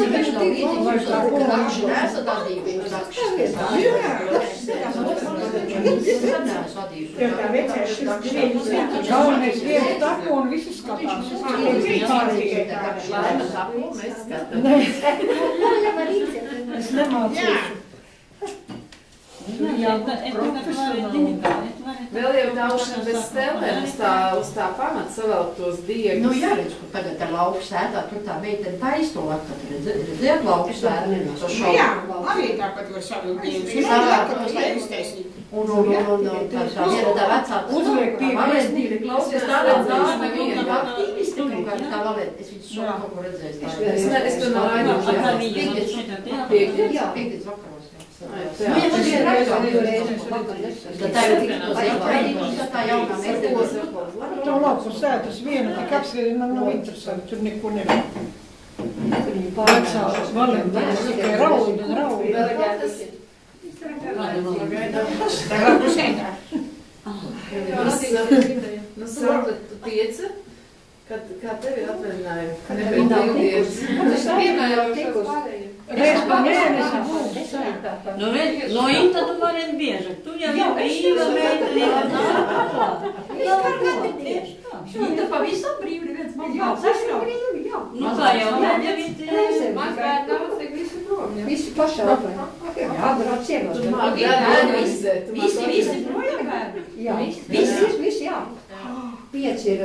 nezinu, viņš nav līdzīgs, viņš nesat adījuši rakšķis. Galvenais viens tapu un visi skatās. Laima tapu, mēs skatām. Es nemācīšu. Vēl jau daušana bez stelēm uz tā pamata savēl tos diegus. Nu jā, redz, kur tagad ar lauku sētā, tur tā meitene taisto atkat, redziet, lauku sētā. Jā, arī tāpat var savilkt diegus. Un tā viena tā vecā Uzliek pie Valentīna klausies tādā dāma viena aktīvisti, kaut kā tā Valentīna, es viņas šodien kaut ko redzēju. Es to nav raidījuši. Piekdienas? Jā, piekdienas vakaros. Nu, ja tas ir rakstājums, tad tā ir tā jaunā meitene. Tā lauku sētas viena, tik apsvērina, man nav interesanti, tur neko nevar. Vecās Valentīnas, tikai rauda. tā labu sēdā. Nu, Sārta, tu tieci, kā tevi atvaļināja? Nebija divdienas. Tas vienā jau tikus. Reiz pa mēnesi būs sētā. No Inta tu varētu biežāk. Tu jau brīva meitene. Inta pavisam brīvi, neviens man jāsaskrauj. Nu kā jau Man bērni daudz tik visi prom. Visi pašā apmēr. Agrāt ciemos. Visi projām bērni? Jā, visi, jā. 5 ir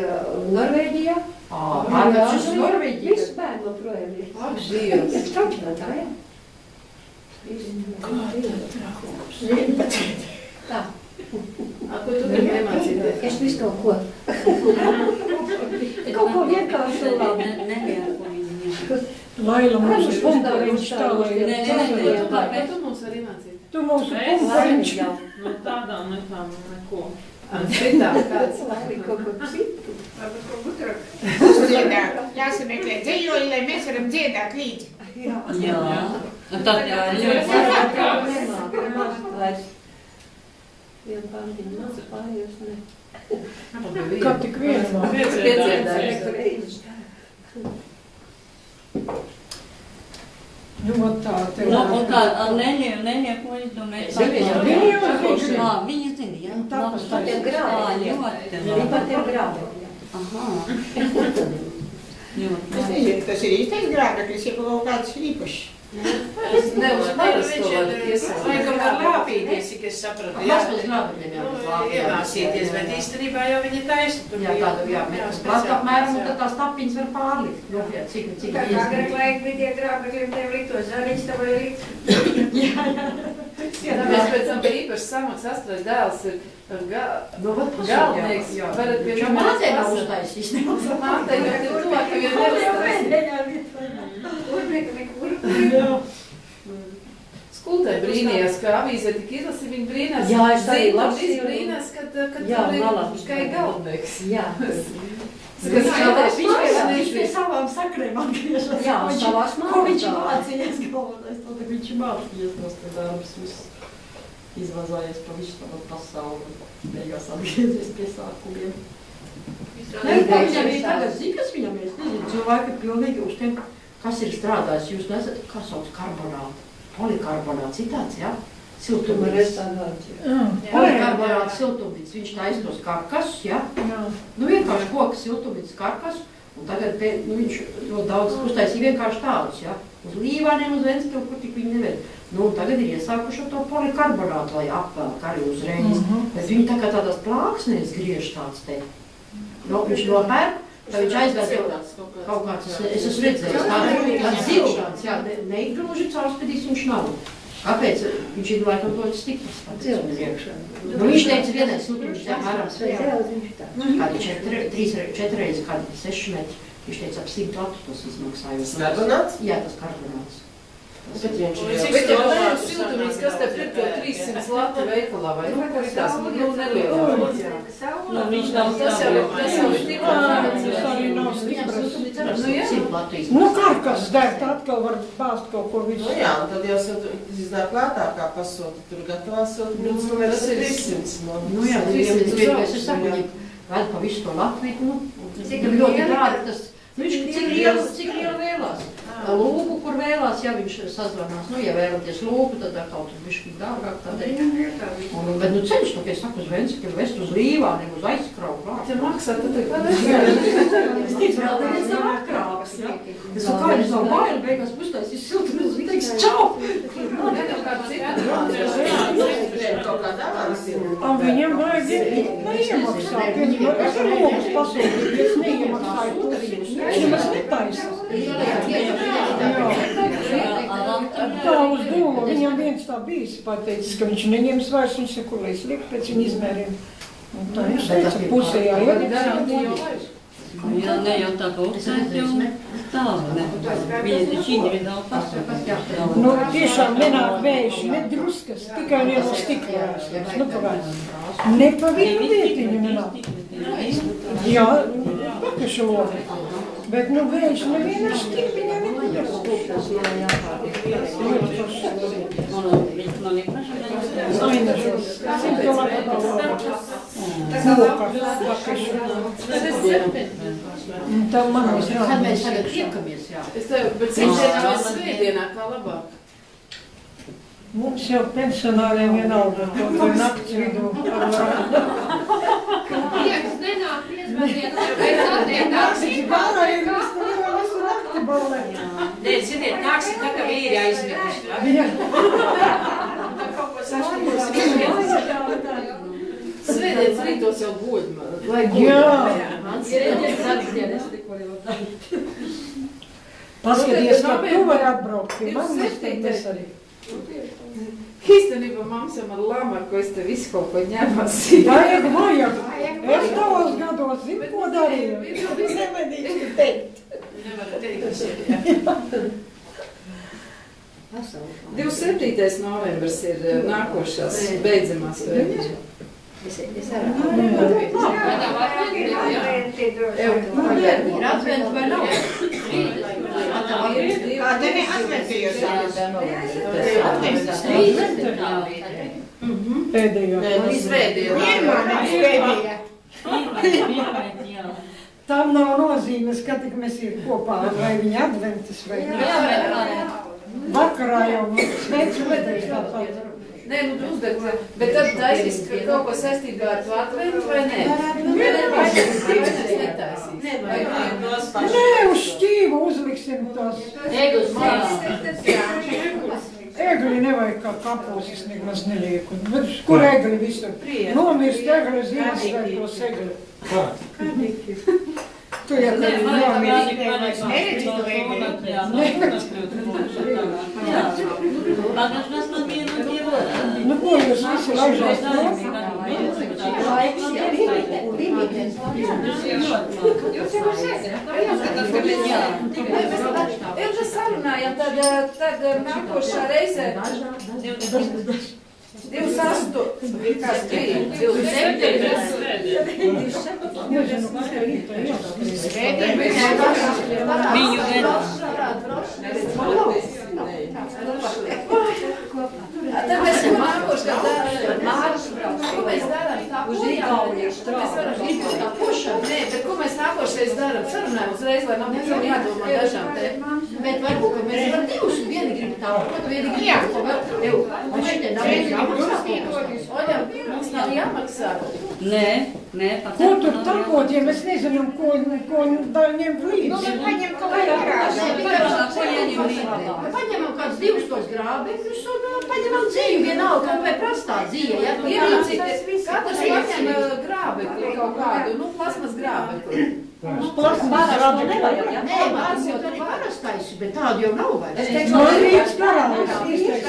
Norvēģijā. Ārpēc uz Norvēģiju? Visi bērni no projām ir. Ak, Dievs. Es traučinā tā, jā. Tā. Ko tu gribi iemācīties? Es visu kaut ko. Kaut ko vienkārši labi. Laila mums ir pumpuriņš tā, lai ir Ko tu mums vari iemācīt? Tu mūsu pumpuriņš. No tādām nekām neko. Citām kāds. Kaut ko citu. Uzdziedāt. Jāsameklē dzējoļi, lai mēs varam dziedāt līdzi. Jā. Tad Vien pandiņu maz pājos, ne. Kā tik viena. Nu, tā tev. Nu, un kā Neļa, ko izdomāja? Viņa zina, jā. Tāpēc pat ir grāvi. Viņa pat ir grāvi. Aha. Tas ir īstais grābeklis, ja kaut kāds īpašs. Es neuzmaras to var iesaistīt. Laikam var lāpīties, cik es sapratu. Mazpēc grābekļiem jābūt Iemācīties, bet īstenībā jau viņi taisa. Jā, tādu jāmētas platu apmēram, un tad tās tapiņas var pārlikt. Nopiet, cik Tā kā agrāk laika bija tie grābekļiem, tev liktos zariņš, tev var likt. Mēs pēc tam bija īpaši samaks, astrais dēls ir galvnieks. Varat pie viņam mātei nav uztaisījis. Mātei jau ir tuvāk, jo Skultē brīnījās, ka avīzē tik izlasi, viņi brīnās. Jā, es arī lasīju. Zinu, brīnās, kad tur ir tikai galvnieks. Jā. Viņš pie savām sakrēm atgriežas. Jā, savās Ko viņš mācījies galvenais, tad viņš mācījies tos te darbus visus. Izvazājies pa visu tādu pasauli. Beigās atgriezies pie sākumiem. Viņam ir tagad zikas, viņam ir, nezinu, cilvēki pilnīgi uz tiem, kas ir strādājis. Jūs nesat, kā sauc karbonātu, polikarbonāts, citāds, jā? Siltumvids. Polikarbonāts siltumvids, viņš taisa tos karkasus, jā? Nu vienkārši koka siltumvids karkas, un tagad viņš ļoti daudz uztaisīja vienkārši tādus, jā? Uz Līvāniem, uz Ventspili, kur tik viņi neved. Nu, un tagad ir iesākuši ar to polikarbonātu, lai apvelk arī uzreiz. Bet viņi tā kā tādās plāksnēs griež tāds te. Nu, viņš nopērk, tad viņš aizvērt jau kaut kāds, es esmu redzējis, tāds zilšāds, jā, neigluži caurspēdīgs viņš nav. Kāpēc? Viņš ir laikam ļoti stiprs. Nu, viņš teica vienais siltumvids, jā, mēram, kādi 4 reizi, kādi 6 metri. Viņš teica ap 100 latu tos izmaksājot. Karbonāts? Jā, tas karbonāts. Bet ja siltumvids, kas te pirka 300 latu veikalā, vai nu, kur ir tās, nu, nelielā. Viņš nav Tas jau ir tikā. Nu, karkas dērt atkal var bāzt kaut ko visu. Nu jā, un tad jau iznāk lētākā pasūta, tur gatavās siltumvids, nu vēl 300. Nu jā, 300, es saku, viņi ved pa visu to Latviju, nu, ļoti dārgi tas, nu viņš cik liela vēlās. Lūgu, kur vēl gribās, ja viņš sazvanās, nu, ja vēlaties lūpu, tad kaut tur bišķi dārgāk tādēļ. Bet, nu, ceļš, tā kā es saku, uz Ventspili, vest uz Līvāniem, uz aizkravu klāt. Ja maksā, tad tā kā Es teicu, vēl neviens nav atkrāps, ja? Es saku, kā jūs nav baili, beigās pustais ir siltumos, viņš teiks, čau! Viņam vajag neiemaksāt. Es ar lūgas pasūtīju, es neiemaksāju pusi. Viņam es netaisa. Tā uz dūmu, viņam viens tā bijis pateicis, ka viņš neņems vairs un sekulēs liek pēc viņa izmēriem. Un tā viņš teica, pusē jāiet. Ja ne jau tā pulcēt, jau tālu, ne. Viņa taču individuāli pasūtās. Nu, tiešām nenāk vējuši, ne druskas, tikai vienu stiklās. Nu, pagāj. Ne pa vienu vietiņu nenāk. Jā, pakašu logi. Bet, nu, vējuši nevienu ar stipiņā nepadarās. Ainašos. Tā man visrādās. Kad mēs tagad tiekamies, jā. Es tev, bet sīkdienā vai svētdienā kā labāk? Mums jau pensionāriem vienalga, to nakts vidū. Pieks nenāk, piesmēdienā, bet attiekās ir Pārējiem visu nakti balē. Nē, ziniet, nāksim tā, ka vīri aizmirst. Kaut ko sašķirīsim. Svētdienas rītos jau guļ, lai guļ. Jā. Mans rēdienas darbdienas tikko jau darīt. Paskaties, kā tu vari atbraukt pie manis, tad mēs arī. Īstenībā mums jau ar Lamarku, es te visu kaut ko ņemas. Vajag. Es tavos gados zinu, ko darīju. Nevedīšu teikt. Nevaru teikt, kas ir. 27. novembris ir nākošās beidzamās svētdienas. Es arī. Ir advents vai nav? Kā te neatmetījos? Pēdējā. Svētdiena. Tam nav nozīmes, ka tik mēs ir kopā, vai viņa adventis vai ne. Vakarā jau sveicu vedēs tāpat. Nē, nu uzdevs, bet tad taisīs kaut ko saistībā ar to adventu vai nē? Nē, uz šķīvu uzliksim tos. Egli nevajag kā kapūsis nemaz nelieku. Bet kur egli visur? Nomirst egli Ziemassvētkos egli. Tu jau kad nomirst. Nu, ko jūs visi laižās prom? Jūs jau sēdēt, tā Ja mēs sarunājam, tad nākošā reizē 28, kāds bija, 27. Tad mēs nākošā ko mēs darām tā pojāliešana, tad mēs varam izbūt tā pošana. Nē, bet ko mēs nākošais darām? Sarunājam uzreiz, lai nav tikai jādomā dažām te. Bet varbūt, ka mēs varam divus, vieni grib tā, vieni grib tā. Un šeit nav jāmaksā. Oļa, mums nav jāmaksā. Nē, Ko tur tapot, ja mēs nezinām, ko ņemt līdzi? Paņem kaut kā Paņemam kādus 200 grābekļus un paņemam dzīvi, vienalga, vai prastā dzīve, ja? Katrs paņem grābekli kaut kādu, nu, plasmas grābekli. Plasmas grābekļi. Nē, vārds jau arī parastais, bet tādu jau nav vairs. Man rīts parādās, izteiks.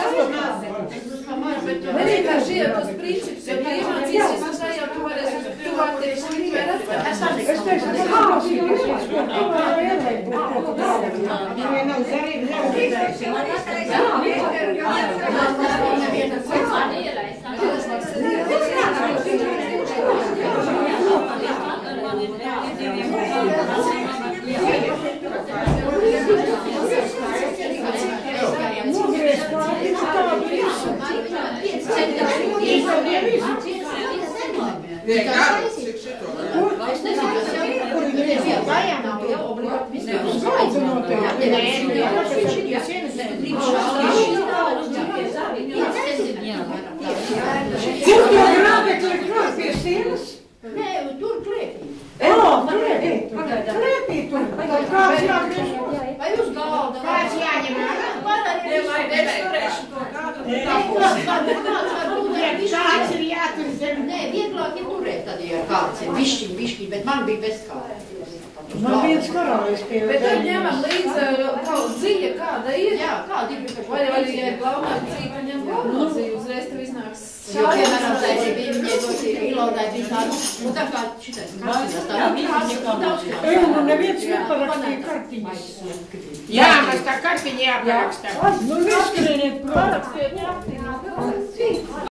Bet vienkārši ir tas princips, ja tu iemācīsies, tad tā jau tu varēsi tuvāk tevi slikt vai redzēt. Es teicu, ka klausīties, ko tu vari ielēt būt koku grābekļi. Vai nav zarība, nav Nogriez pārīt tādu visu. Es nezinu, kas ir, kur ir jābūt. Tā jau nav jau obligāti visiem. Kur to grābekli ir klāt pie sienas? Nē, tur klēpī. Klēpī tur. Kāds jāgriež? Vai uz galda? Kāds jāņem ārā? Kāds ir jātur zem? Nē, vieglāk ir turēt, tad, ja kāds ir višķiņ, bet man bija bez kāda. Man viens karālis pie. Bet tad ņemam līdzi kaut dzīja, kāda ir. Jā, kāda ir. Vai ja ir glaunā dzīja, tad ņem glaunā dzīja, uzreiz tev iznāks. Jo, piemēram, tā ir bija viņai doši Ilodai bija tāda, un tā kā šitais krāsījās tā, daudz kā. Nu neviens neparakstīja kartiņas. Jā, mums tā kartiņa jāparaksta. Nu, viskarieniet prom.